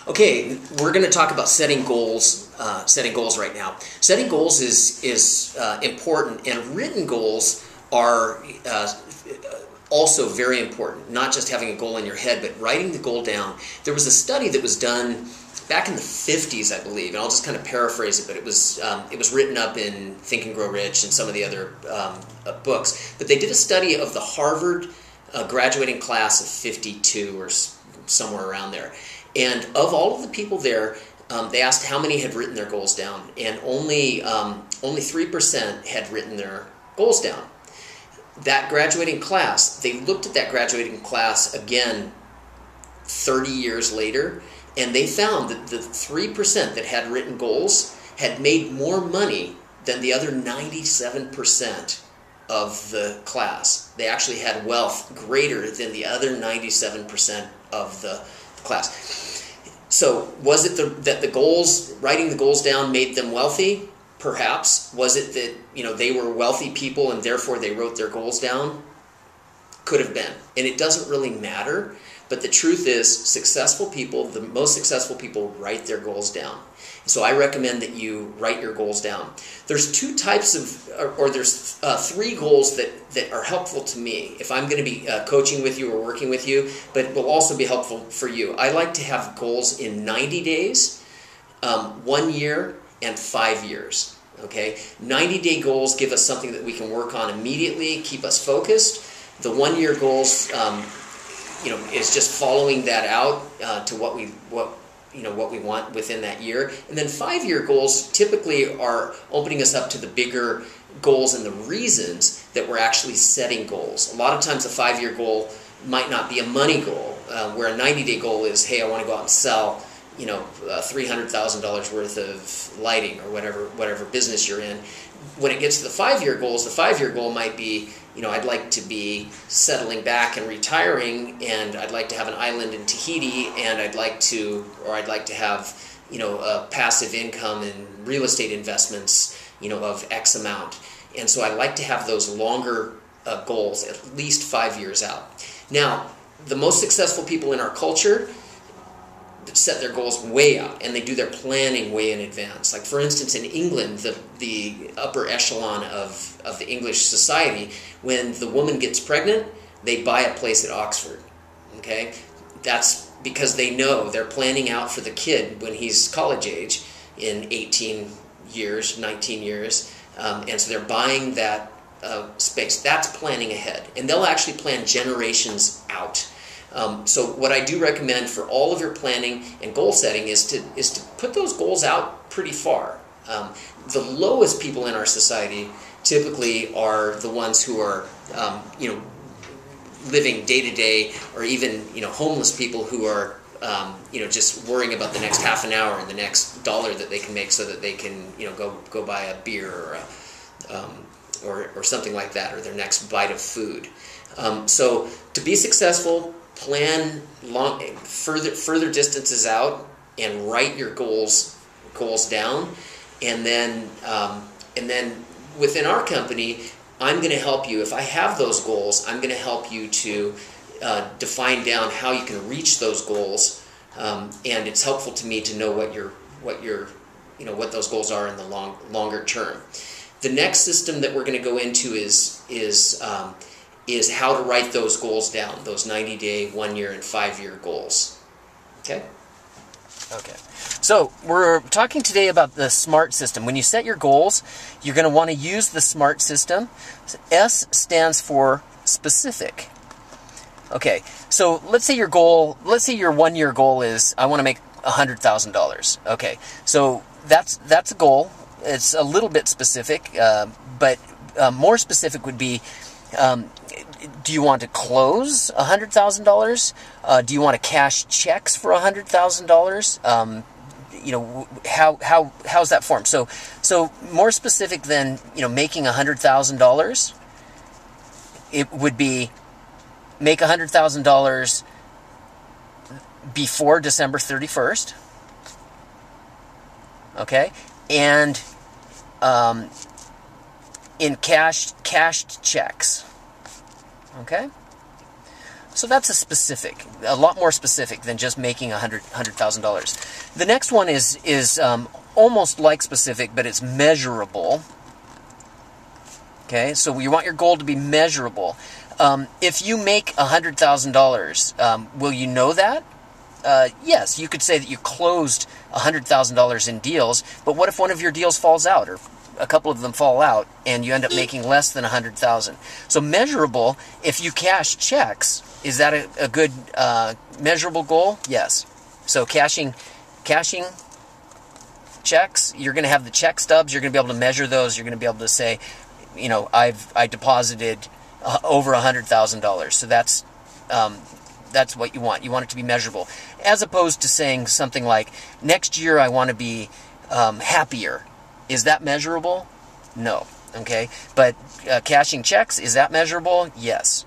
Okay, we're going to talk about setting goals. Setting goals right now. Setting goals is important, and written goals are also very important. Not just having a goal in your head, but writing the goal down. There was a study that was done back in the 50s, I believe, and I'll just kind of paraphrase it. But it was written up in Think and Grow Rich and some of the other books. But they did a study of the Harvard graduating class of 52 or somewhere around there. And of all of the people there, they asked how many had written their goals down, and only 3% had written their goals down. That graduating class, they looked at that graduating class again 30 years later, and they found that the 3% that had written goals had made more money than the other 97% of the class. They actually had wealth greater than the other 97% of the class. So was it that the goals, writing the goals down, made them wealthy? Perhaps. Was it that they were wealthy people and therefore they wrote their goals down? Could have been. And it doesn't really matter. But the truth is, successful people, the most successful people, write their goals down. So I recommend that you write your goals down. There's two types of, or there's three goals that are helpful to me if I'm going to be coaching with you or working with you, but will also be helpful for you. I like to have goals in 90 days, 1 year, and 5 years. Okay, 90-day goals give us something that we can work on immediately, keep us focused. The 1-year goals, is just following that out to what we want within that year. And then 5-year goals typically are opening us up to the bigger goals and the reasons that we're actually setting goals. A lot of times a 5-year goal might not be a money goal, where a 90-day goal is, hey, I want to go out and sell $300,000 worth of lighting or whatever business you're in. When it gets to the 5-year goals, the 5-year goal might be, I'd like to be settling back and retiring, and I'd like to have an island in Tahiti, and I'd like to have, a passive income and real estate investments, of X amount. And so I like to have those longer goals, at least 5 years out. Now, the most successful people in our culture set their goals way out, and they do their planning way in advance. Like, for instance, in England, the upper echelon of the English society, when the woman gets pregnant, they buy a place at Oxford. Okay? That's because they know they're planning out for the kid when he's college age in 18 years, 19 years, and so they're buying that space. That's planning ahead, and they'll actually plan generations out. So what I do recommend for all of your planning and goal setting is to put those goals out pretty far. The lowest people in our society typically are the ones who are, living day to day, or even homeless people who are just worrying about the next half an hour and the next dollar that they can make so that they can go buy a beer or something like that, or their next bite of food. So to be successful, plan further distances out and write your goals down, and then within our company, I'm going to help you. If I have those goals, I'm going to help you to define down how you can reach those goals, and it's helpful to me to know what those goals are in the longer term. The next system that we're going to go into is how to write those goals down, those 90-day, 1 year, and 5-year goals. Okay? Okay. So we're talking today about the SMART system. When you set your goals, you're going to want to use the SMART system. S stands for specific. Okay. So let's say your 1-year goal is, I want to make $100,000. Okay. So that's a goal. It's a little bit specific, but more specific would be, do you want to close $100,000? Do you want to cash checks for $100,000? How's that formed? So more specific than making $100,000, it would be make $100,000 before December 31st. Okay, and in cashed checks. Okay? So that's a lot more specific than just making $100,000. The next one is almost like specific, but it's measurable. Okay, so you want your goal to be measurable. If you make $100,000, will you know that? Yes, you could say that you closed $100,000 in deals, but what if one of your deals falls out, or a couple of them fall out, and you end up making less than $100,000? So measurable, if you cash checks, is that a good measurable goal? Yes. So cashing checks, you're going to have the check stubs, you're going to be able to measure those, you're going to be able to say, you know, I deposited over $100,000. So that's what you want. You want it to be measurable, as opposed to saying something like, next year I want to be happier. Is that measurable? No. Okay, but cashing checks, is that measurable? Yes.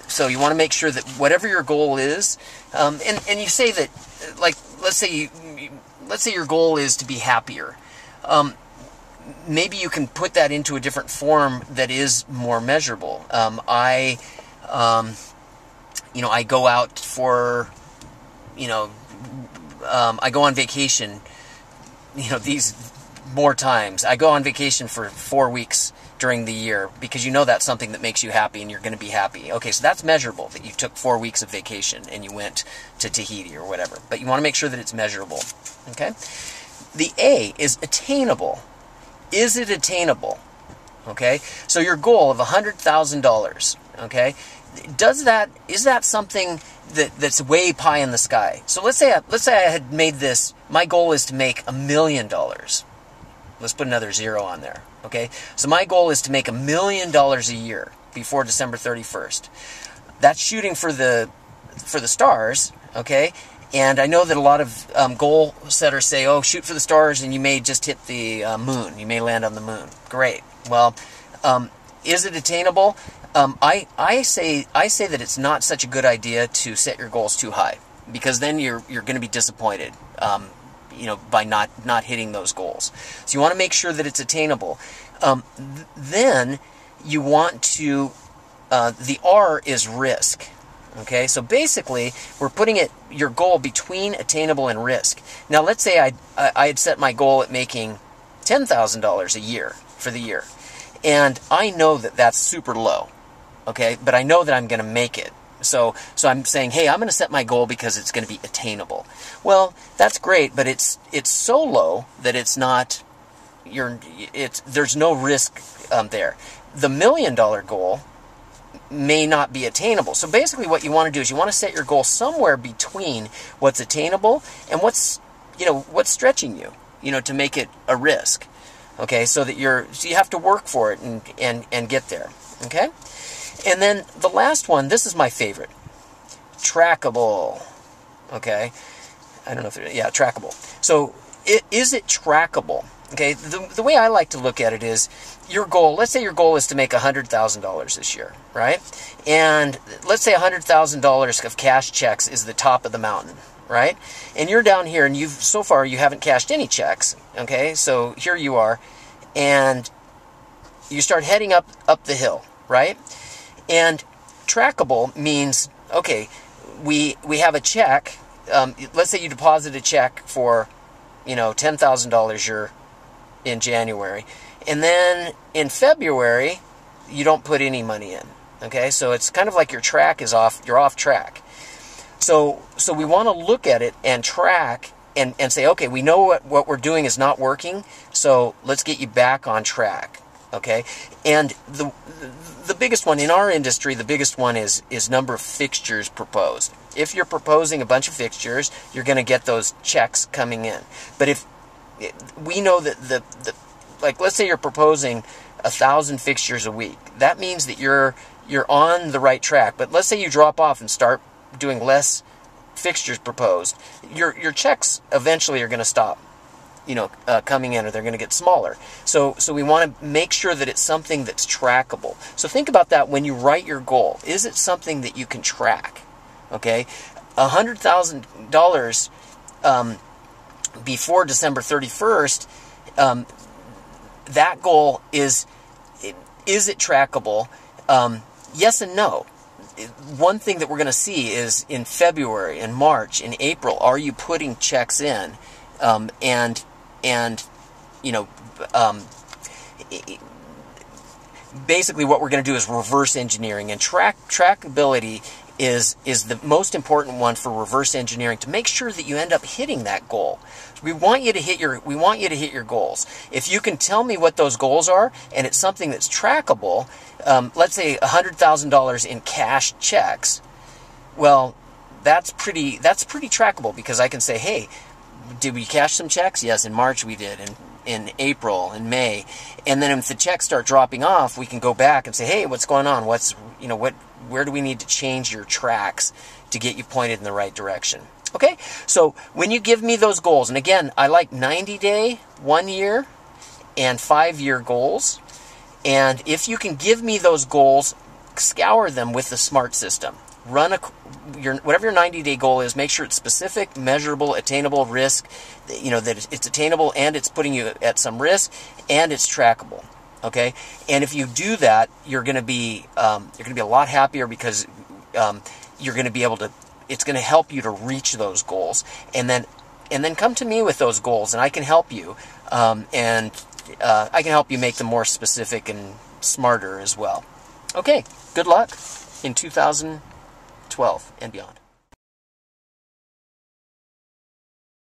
So you want to make sure that whatever your goal is, and you say that, like, let's say your goal is to be happier. Maybe you can put that into a different form that is more measurable. I go out for, I go on vacation, these more times. I go on vacation for 4 weeks during the year because that's something that makes you happy and you're going to be happy. Okay, so that's measurable, that you took 4 weeks of vacation and you went to Tahiti or whatever. But you want to make sure that it's measurable. Okay? The A is attainable. Is it attainable? Okay? So your goal of $100,000, okay? Is that something that's way pie in the sky? So let's say I had made this, my goal is to make $1 million. Let's put another zero on there. Okay? So my goal is to make $1 million a year before December 31st. That's shooting for the stars, okay? And I know that a lot of goal setters say, oh, shoot for the stars and you may just hit the moon. You may land on the moon. Great. Well, is it attainable? I say that it's not such a good idea to set your goals too high, because then you're going to be disappointed, by not hitting those goals. So you want to make sure that it's attainable. Then you want to, the R is risk. Okay, so basically we're putting your goal between attainable and risk. Now let's say I had set my goal at making $10,000 a year for the year, and I know that that's super low. Okay, but I know that I'm going to make it. So I'm saying, hey, I'm going to set my goal because it's going to be attainable. Well, that's great, but it's so low that it's not. There's no risk there. The $1 million goal may not be attainable. So basically, what you want to do is you want to set your goal somewhere between what's attainable and what's stretching you, to make it a risk. Okay, so you have to work for it and get there. Okay. And then the last one, this is my favorite, trackable. Okay, I don't know if trackable. So is it trackable? Okay, the way I like to look at it is your goal. Let's say your goal is to make $100,000 this year, right? And let's say $100,000 of cash checks is the top of the mountain, right? And you're down here, and so far you haven't cashed any checks. Okay, so here you are, and you start heading up the hill, right? And trackable means, okay, we have a check. Let's say you deposit a check for, $10,000 in January, and then in February you don't put any money in. Okay, so it's kind of like your track is off. You're off track. So we want to look at it and track and say, okay, we know what we're doing is not working. So let's get you back on track. Okay, and the biggest one in our industry, the biggest one is number of fixtures proposed. If you're proposing a bunch of fixtures, you're going to get those checks coming in. But if we know that like, let's say you're proposing 1,000 fixtures a week, that means that you're on the right track. But let's say you drop off and start doing less fixtures proposed, your checks eventually are going to stop. Coming in, or they're going to get smaller. So we want to make sure that it's something that's trackable. So think about that when you write your goal. Is it something that you can track? Okay, $100,000 before December 31st. That goal is it trackable? Yes and no. one thing that we're going to see is in February, in March, in April, are you putting checks in? And you know, basically what we're going to do is reverse engineering, and trackability is the most important one for reverse engineering to make sure that you end up hitting that goal. We want you to hit your goals. If you can tell me what those goals are, and it's something that's trackable, let's say $100,000 in cash checks. Well, that's pretty trackable, because I can say, hey, did we cash some checks? Yes, in March we did, and in April and May. And then if the checks start dropping off, we can go back and say, hey, what's going on? Where do we need to change your tracks to get you pointed in the right direction? Okay, so when you give me those goals, and again, I like 90-day, 1 year, and 5-year goals. And if you can give me those goals, scour them with the SMART system. Run whatever your 90-day goal is, make sure it's specific, measurable, attainable, risk, that it's attainable and it's putting you at some risk, and it's trackable. Okay, and if you do that, you're going to be a lot happier, because you're going to be able to. It's going to help you to reach those goals, and then come to me with those goals, and I can help you, and I can help you make them more specific and smarter as well. Okay, good luck in 2012 and beyond.